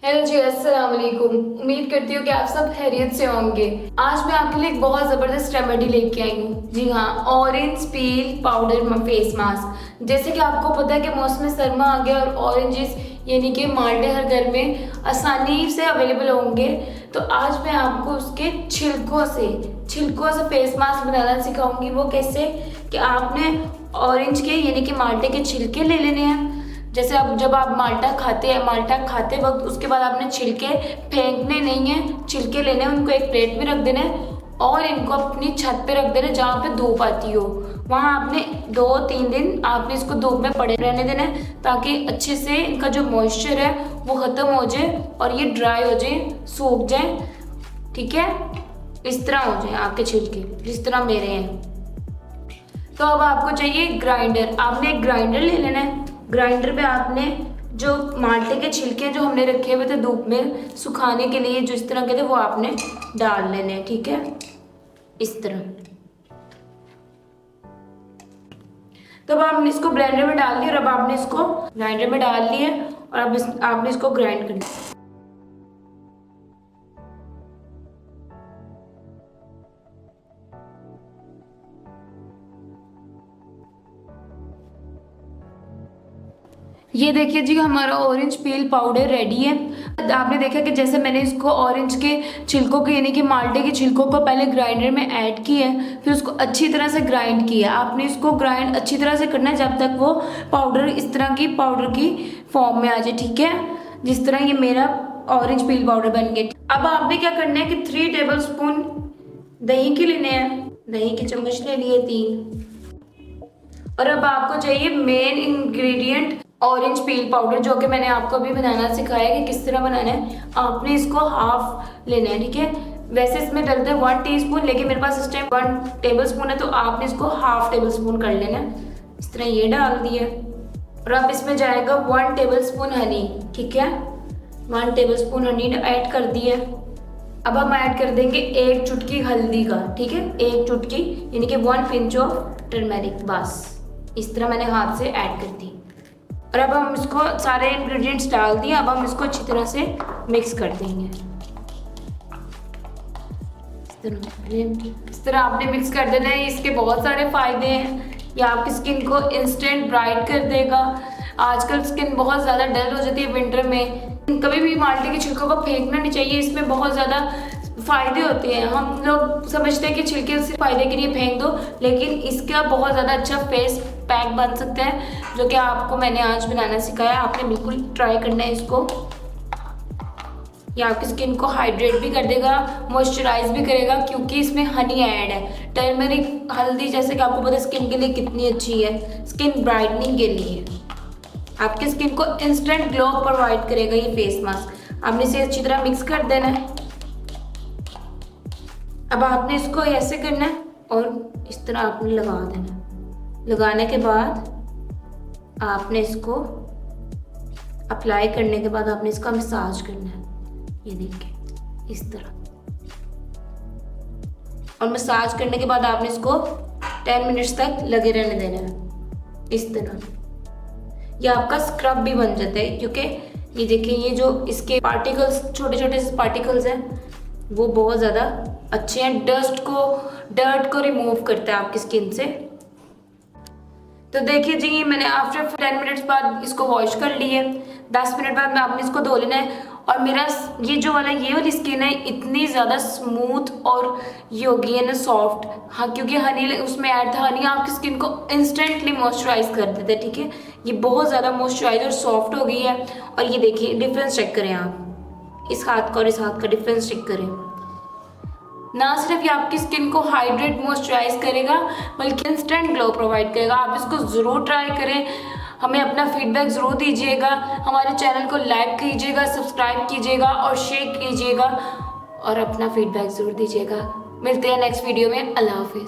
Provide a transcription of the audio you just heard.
Hello जी, अस्सलाम वालेकुम। उम्मीद करती हूँ कि आप सब खैरियत से होंगे। आज मैं आपके लिए एक बहुत ज़बरदस्त रेमेडी लेके आई हूँ। जी हाँ, orange peel powder face mask. जैसे कि आपको पता है कि मौसम सरमा आ गया और ऑरेंजेस यानी कि माल्टे हर घर में आसानी से अवेलेबल होंगे। तो आज मैं आपको उसके छिलकों से फेस मास्क बनाना सिखाऊंगी। वो कैसे कि आपने ऑरेंज के यानी कि माल्टे के छिलके ले लेने हैं। जैसे अब जब आप माल्टा खाते वक्त उसके बाद आपने छिलके फेंकने नहीं है, छिलके लेने हैं, उनको एक प्लेट में रख देना है और इनको अपनी छत पे रख देना है जहाँ पे धूप आती हो। वहाँ आपने 2-3 दिन आपने इसको धूप में पड़े रहने देना है ताकि अच्छे से इनका जो मॉइस्चर है वो ख़त्म हो जाए और ये ड्राई हो जाए, सूख जाए। ठीक है, इस तरह हो जाए आपके छिलके जिस तरह मेरे हैं। तो अब आपको चाहिए ग्राइंडर। आपने एक ग्राइंडर ले लेना है। ग्राइंडर पे आपने जो माल्टे के छिलके जो हमने रखे हुए थे धूप में सुखाने के लिए, जो इस तरह के थे, वो आपने डाल लेने हैं। ठीक है, इस तरह। तो अब आपने इसको ब्लेंडर में डाल दिया और अब आपने इसको ग्राइंडर में डाल लिया और अब आपने इसको ग्राइंड करना है। ये देखिए जी, हमारा ऑरेंज पील पाउडर रेडी है। आपने देखा कि जैसे मैंने इसको ऑरेंज के छिलकों के यानी कि माल्टे के छिलकों को पहले ग्राइंडर में ऐड किया है, फिर उसको अच्छी तरह से ग्राइंड किया। आपने इसको ग्राइंड अच्छी तरह से करना है जब तक वो पाउडर इस तरह की पाउडर की फॉर्म में आ जाए। ठीक है, जिस तरह ये मेरा ऑरेंज पील पाउडर बन गया। अब आपने क्या करना है कि 3 टेबल स्पून दही के लेने हैं। दही के चम्मच ले लिए 3। और अब आपको चाहिए main ingredient orange peel powder, जो कि मैंने आपको अभी बनाना सिखाया कि किस तरह बनाना है। आपने इसको हाफ लेना है। ठीक है, वैसे इसमें डलता है 1 टीस्पून, लेकिन मेरे पास इस टाइम 1 टेबल स्पून है तो आपने इसको हाफ टेबल स्पून कर लेना है। इस तरह ये डाल दिया और अब इसमें जाएगा 1 टेबल स्पून हनी। ठीक है, 1 टेबल स्पून हनी ऐड कर दिया। अब हम ऐड कर देंगे 1 चुटकी हल्दी का। ठीक है, 1 चुटकी यानी कि 1 पिंच ऑफ टर्मेरिक। बस इस तरह मैंने हाथ से ऐड कर दी और अब हम इसको सारे इंग्रेडिएंट्स डाल दिए। अब हम इसको अच्छी तरह से मिक्स कर देंगे। इस तरह आपने मिक्स कर देना है। इसके बहुत सारे फायदे हैं। ये आपकी स्किन को इंस्टेंट ब्राइट कर देगा। आजकल स्किन बहुत ज़्यादा डल हो जाती है विंटर में। कभी भी माल्टे के छिलकों को फेंकना नहीं चाहिए, इसमें बहुत ज़्यादा फायदे होते हैं। हम लोग समझते हैं कि छिलके सिर्फ फायदे के लिए फेंक दो, लेकिन इसका बहुत ज़्यादा अच्छा फेस पैक बन सकता है, जो कि आपको मैंने आज बनाना सिखाया। आपने बिल्कुल ट्राई करना है इसको। ये आपकी स्किन को हाइड्रेट भी कर देगा, मॉइस्चराइज भी करेगा, क्योंकि इसमें हनी ऐड है। टर्मरिक हल्दी जैसे कि आपको पता है स्किन के लिए कितनी अच्छी है, स्किन ब्राइटनिंग के लिए। आपकी स्किन को इंस्टेंट ग्लो प्रोवाइड करेगा ये फेस मास्क। आपने इसे अच्छी तरह मिक्स कर देना है। अब आपने इसको ऐसे करना है और इस तरह आपने लगा देना है। लगाने के बाद आपने इसको अप्लाई करने के बाद आपने इसका मसाज करना है। ये देखिए इस तरह। और मसाज करने के बाद आपने इसको 10 मिनट्स तक लगे रहने देना है इस तरह। ये आपका स्क्रब भी बन जाता है, क्योंकि ये देखिए ये जो इसके पार्टिकल्स छोटे छोटे से पार्टिकल्स हैं वो बहुत ज़्यादा अच्छे हैं। डर्ट को रिमूव करता है आपकी स्किन से। तो देखिए जी, मैंने आफ्टर 10 मिनट्स बाद इसको वॉश कर लिए। 10 मिनट बाद में आपने इसको धो लेना है। और मेरा ये वाली स्किन है इतनी ज़्यादा स्मूथ और ये हो गई है ना सॉफ्ट। हाँ, क्योंकि हनी उसमें ऐड था। हनी आपकी स्किन को इंस्टेंटली मॉइस्चराइज कर देता है। ठीक है, ये बहुत ज़्यादा मॉइस्चराइज और सॉफ्ट हो गई है। और ये देखिए डिफरेंस चेक करें आप, इस हाथ का और इस हाथ का डिफरेंस चेक करें। ना सिर्फ ये आपकी स्किन को हाइड्रेट मॉइस्चराइज करेगा, बल्कि इंस्टेंट ग्लो प्रोवाइड करेगा। आप इसको ज़रूर ट्राई करें। हमें अपना फीडबैक ज़रूर दीजिएगा। हमारे चैनल को लाइक कीजिएगा, सब्सक्राइब कीजिएगा और शेयर कीजिएगा और अपना फीडबैक ज़रूर दीजिएगा। मिलते हैं नेक्स्ट वीडियो में। अल्लाह हाफिज़।